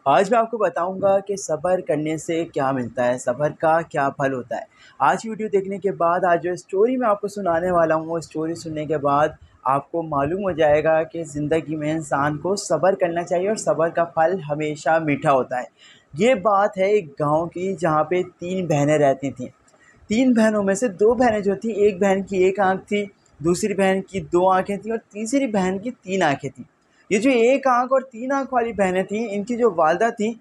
آج میں آپ کو بتاؤں گا کہ صبر کرنے سے کیا ملتا ہے، صبر کا کیا پھل ہوتا ہے۔ آج کی ویڈیو دیکھنے کے بعد آج جو اسٹوری میں آپ کو سنانے والا ہوں، وہ اسٹوری سننے کے بعد آپ کو معلوم ہو جائے گا کہ زندگی میں انسان کو صبر کرنا چاہیے اور صبر کا پھل ہمیشہ میٹھا ہوتا ہے۔ یہ بات ہے ایک گاؤں کی جہاں پہ 3 بہنیں رہتی تھیں۔ 3 بہنوں میں سے 2 بہنیں جو تھیں، ایک بہن کی 1 آنکھ تھی، دوسری بہن کی 2 آنکھیں تھیں اور تیسری بہن کی 3 آنکھیں تھیں۔ یہ جو 1 آنکھ اور 3 آنکھ والی بہنیں تھیں، ان کی جو والدہ تھیں،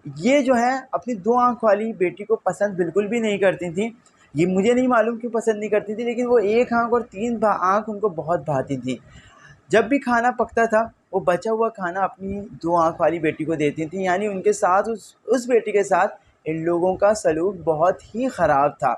یہ جو ہے اپنی 2 آنکھ والی بیٹی کو پسند بالکل بھی نہیں کرتی تھیں۔ یہ مجھے نہیں معلوم کیوں پسند نہیں کرتی تھی، لیکن وہ 1 آنکھ اور 3 آنکھ ان کو بہت بھاتی تھیں۔ جب بھی کھانا پکتا تھا، وہ بچا ہوا کھانا اپنی 2 آنکھ والی بیٹی کو دیتی تھیں، یعنی ان کے ساتھ اس بیٹی کے ساتھ ان لوگوں کا سلوک بہت ہی خراب تھا۔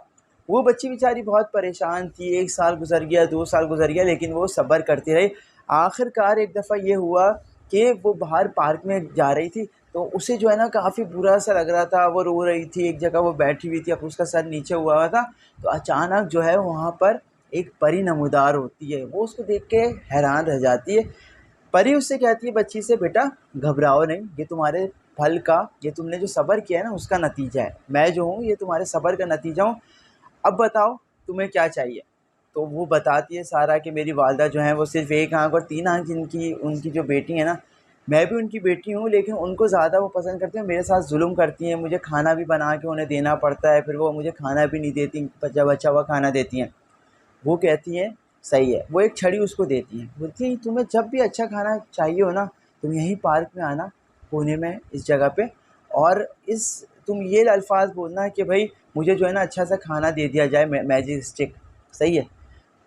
وہ بچی بیچاری بہت پریشان تھی، 1 سال گزر گیا، 2 سال گزر گیا، لیکن وہ صبر کرتی رہی۔ آخر کار ایک دفعہ یہ ہوا کہ وہ باہر پارک میں جا رہی تھی، تو اسے جو ہے نا کافی برا سا لگ رہا تھا، وہ رو رہی تھی، ایک جگہ وہ بیٹھی ہوئی تھی، اب اس کا سر نیچے ہوا تھا، تو اچانک جو ہے وہاں پر ایک پری نمودار ہوتی ہے۔ وہ اس کو دیکھ کے حیران رہ جاتی ہے۔ پری اس سے کہتی ہے بچی سے، بیٹا گھبراؤ نہیں، یہ تمہارے پھل کا، یہ تم نے جو صبر کیا ہے نا اس کا نتیجہ ہے، میں جو ہوں یہ تمہارے صبر کا نتیجہ ہوں، اب بتاؤ تمہیں کیا چاہیے۔ تو وہ بتاتی ہے سارا کہ میری والدہ جو ہیں وہ صرف 1 آنکھ اور 3 آنکھ ان کی جو بیٹی ہیں نا، میں بھی ان کی بیٹی ہوں، لیکن ان کو زیادہ وہ پسند کرتی ہیں، میرے ساتھ ظلم کرتی ہیں، مجھے کھانا بھی بنا کے انہیں دینا پڑتا ہے، پھر وہ مجھے کھانا بھی نہیں دیتی، بچا ہوا کھانا دیتی ہیں۔ وہ کہتی ہیں صحیح ہے، وہ ایک چھڑی اس کو دیتی ہیں، بولتی ہیں تمہیں جب بھی اچھا کھانا چاہیے ہو نا، تم یہیں پارک میں آنا، کونے میں اس جگہ پہ، اور تم یہ الفاظ بولنا کہ بھائی مجھے جو ہے نا اچھا سا کھانا دے دیا جائے، میجک اسٹک، صحیح ہے۔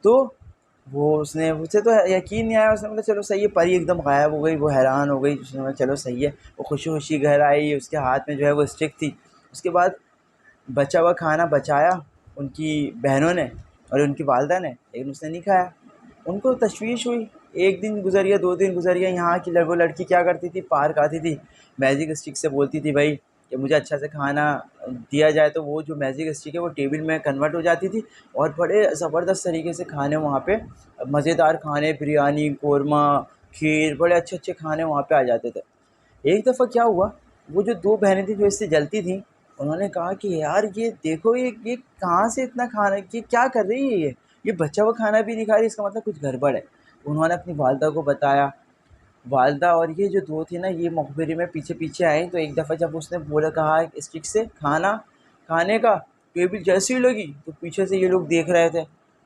تو اس نے اسے تو یقین نہیں آیا، اس نے بولا چلو صحیح ہے۔ پری ایک دم غائب ہو گئی، وہ حیران ہو گئی، اس نے بولا چلو صحیح ہے۔ وہ خوشی خوشی گھر آئی، اس کے ہاتھ میں جو ہے وہ اسٹک تھی۔ اس کے بعد بچا ہوا کھانا بچایا ان کی بہنوں نے اور ان کی والدہ نے، لیکن اس نے نہیں کھایا۔ ان کو تشویش ہوئی، 1 دن گزر گیا، 2 دن گزر گیا، یہاں کی وہ لڑکی کیا کرتی تھی، پارک آتی تھی، میجک اسٹک سے بولتی تھی بھائی کہ مجھے اچھا سے کھانا دیا جائے، تو وہ جو میجک اسٹک ہے وہ ٹیبل میں کنورٹ ہو جاتی تھی، اور بڑے زبردست طریقے سے کھانے وہاں پہ، مزیدار کھانے، بریانی، قورمہ، کھیر، بڑے اچھے اچھے کھانے وہاں پہ آ جاتے تھے۔ ایک دفعہ کیا ہوا، وہ جو 2 بہنیں تھیں جو اس سے جلتی تھیں، انہوں نے کہا کہ یار یہ دیکھو، یہ کہاں سے اتنا کھانا، یہ کیا کر رہی ہے، یہ بچا ہوا کھانا بھی نہیں کھا رہی، اس کا مطلب کچھ گڑبڑ ہے۔ انہوں نے اپنی والدہ کو بتایا۔ والدہ اور یہ جو 2 تھی نا، یہ مخبری میں پیچھے پیچھے آئیں، تو ایک دفعہ جب اس نے کہا اسٹک سے کھانے کا ٹیبل جیسی لگی، تو پیچھے سے یہ لوگ دیکھ رہے تھے۔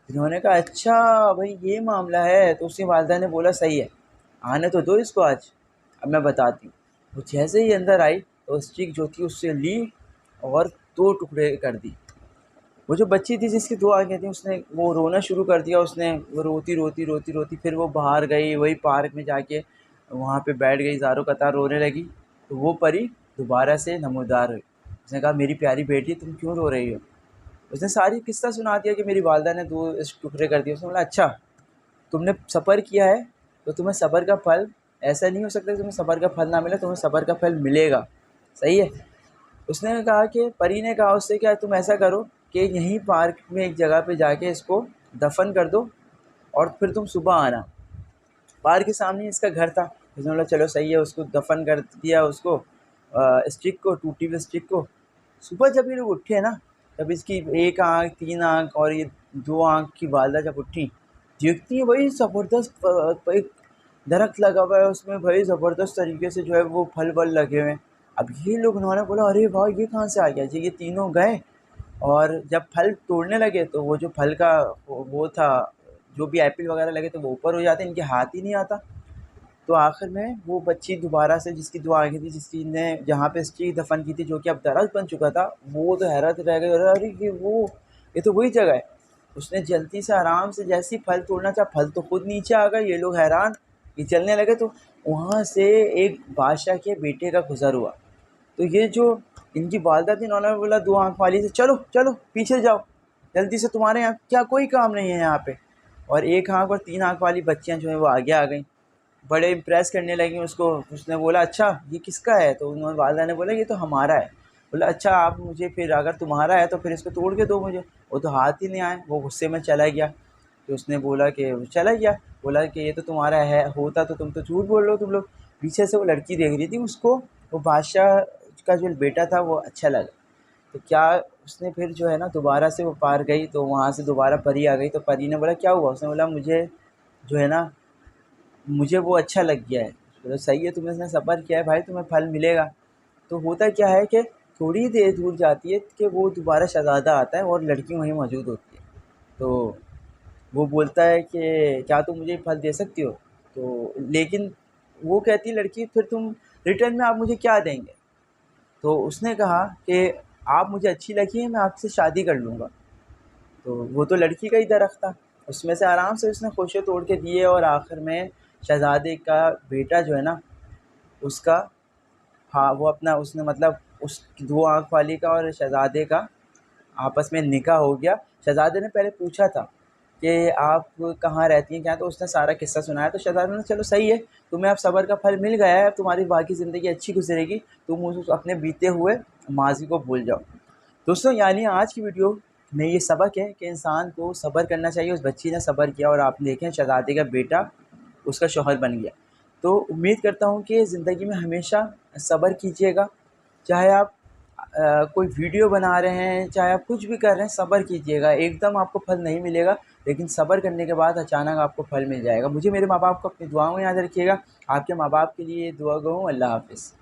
انہوں نے کہا اچھا بھائی یہ معاملہ ہے، تو اس کی والدہ نے بولا صحیح ہے، آنے تو دو اس کو آج، اب میں بتاتی ہوں۔ وہ جیسے ہی اندر آئی تو اسٹک جو تھی اس سے لی اور 2 ٹکڑے کر دی۔ وہ جو بچی تھی جس کی 2 آنکھیں تھیں، اس نے وہ رونا شروع کر دیا، اس نے وہ روتی روتی روتی روتی پھر وہ باہر گئی، وہی پارک میں جا کے وہاں پہ بیٹھ گئی، زاروں قطار رونے لگی۔ تو وہ پری دوبارہ سے نمودار ہوئی۔ اس نے کہا میری پیاری بیٹی تم کیوں رو رہی ہو؟ اس نے ساری قصہ سنا دیا کہ میری والدہ نے 2 ٹکڑے کر دیے۔ اس نے بولا اچھا تم نے صبر کیا ہے تو تمہیں صبر کا پھل، ایسا نہیں ہو سکتا کہ تمہیں صبر کا پھل نہ ملے، تمہیں صبر کا پھل ملے گا، صحیح ہے۔ اس نے کہا کہ پری نے کہا اس سے کہ تم ایسا کرو کہ یہیں پارک میں ایک جگہ پہ جا کے اس کو دفن کر دو، اور پھر تم صبح آنا۔ پارک کے سامنے اس کا گھر تھا۔ اس نے بولا چلو صحیح ہے، اس کو دفن کر دیا، اس کو اسٹک کو، ٹوٹی ہوئی اسٹک کو۔ صبح جب یہ لوگ اٹھے نا، جب اس کی 1 آنکھ، 3 آنکھ اور یہ 2 آنکھ کی والدہ جب اٹھی، دیکھتی ہیں بھائی زبردست ایک درخت لگا ہوا ہے، اس میں بھائی زبردست طریقے سے جو ہے وہ پھل ول لگے ہوئے ہیں۔ اب یہ لوگ، انہوں نے بولا ارے واہ یہ کہاں سے آ گیا جی، یہ تینوں گئے اور جب پھل توڑنے لگے تو وہ جو پھل کا وہ تھا، جو بھی ایپل وغیرہ لگے تو وہ اوپر ہو جاتے، ان کے ہاتھ ہی نہیں آتا۔ تو آخر میں وہ بچی دوبارہ سے، جس کی 2 آنکھیں تھی، جس کی نے جہاں پہ اسٹک دفن کی تھی، جو کہ اب درخت بن چکا تھا، وہ تو حیرت رہ گئی، ارے یہ تو وہی جگہ ہے۔ اس نے جلدی سے آرام سے جیسی پھل توڑنا چاہا، پھل تو خود نیچے آ گئے، یہ لوگ حیران، یہ چلنے لگے، تو وہاں سے ایک بادشاہ کے بیٹے کا گزر ہوا۔ تو یہ جو ان کی والدہ تھی، انہوں نے بولا 2 آنکھ والی سے چلو چلو پیچھے جاؤ جلدی سے، تمہارے یہاں کیا کوئی کام نہیں ہے یہاں پہ؟ اور 1 آنکھ اور 3 آنکھ والی بچیاں جو ہیں وہ آگے آ گئیں، بڑے امپریس کرنے لگیں اس کو۔ اس نے بولا اچھا یہ کس کا ہے؟ تو انہوں نے والدہ نے بولا یہ تو ہمارا ہے۔ بولا اچھا آپ مجھے پھر اگر تمہارا ہے تو پھر اس کو توڑ کے دو مجھے۔ وہ تو ہاتھ ہی نہیں آئے، وہ غصے میں چلا گیا۔ تو اس نے بولا کہ چلا گیا، بولا کہ یہ تو تمہارا ہے، ہوتا تو تم تو جھوٹ بول رہے ہو تم لوگ۔ پیچھے سے وہ لڑکی دیکھ رہی تھی اس کو، وہ بادشاہ کا جو بیٹا تھا وہ اچھا لگا، تو کیا اس نے پھر جو ہے نا دوبارہ سے وہ پار گئی، تو وہاں سے دوبارہ پری آ گئی، تو پری نے بولا کیا ہوا؟ اس نے بولا مجھے جو ہے نا مجھے وہ اچھا لگ گیا ہے۔ تو صحیح ہے، تم نے صبر کیا ہے بھائی، تمہیں پھل ملے گا۔ تو ہوتا کیا ہے کہ تھوڑی دیر دور جاتی ہے کہ وہ دوبارہ شہزادہ آتا ہے اور لڑکی وہیں موجود ہوتی ہے، تو وہ بولتا ہے کہ کیا تم مجھے پھل دے سکتی ہو؟ تو لیکن وہ کہتی ہے لڑکی پھر تم ریٹرن میں آپ مجھے کیا دیں گے؟ تو اس نے کہا کہ آپ مجھے اچھی لگی ہیں، میں آپ سے شادی کر لوں گا۔ تو وہ تو لڑکی کا ہی درخت تھا، اس میں سے آرام سے اس نے خوشے توڑ کے دیے، اور آخر میں شہزادے کا بیٹا جو ہے نا اس کا، ہاں وہ اپنا اس نے مطلب اس دو آنکھ والی کا اور شہزادے کا آپس میں نکاح ہو گیا۔ شہزادے نے پہلے پوچھا تھا کہ آپ کہاں رہتی ہیں کیا، تو اس نے سارا قصہ سنایا، تو شہزادے نے چلو صحیح ہے، تمہیں اب صبر کا پھل مل گیا ہے، اب تمہاری باقی زندگی اچھی گزرے گی، تم اپنے بیتے ہوئے ماضی کو بھول جاؤ۔ دوستوں یعنی آج کی ویڈیو میں یہ سبق ہے کہ انسان کو صبر کرنا چاہیے۔ اس بچی نے صبر کیا اور آپ دیکھیں شہزادے کا بیٹا اس کا شوہر بن گیا۔ تو امید کرتا ہوں کہ زندگی میں ہمیشہ صبر کیجیے گا، چاہے آپ کوئی ویڈیو بنا رہے ہیں، چاہے آپ کچھ بھی کر رہے ہیں، صبر کیجیے گا۔ ایک دم آپ کو پھل نہیں ملے گا، لیکن صبر کرنے کے بعد اچانک آپ کو پھل مل جائے گا۔ مجھے میرے ماں باپ کو اپنی دعاؤں میں یاد رکھیے گا۔ آپ کے ماں باپ کے لیے دعا گو ہوں۔ اللہ حافظ۔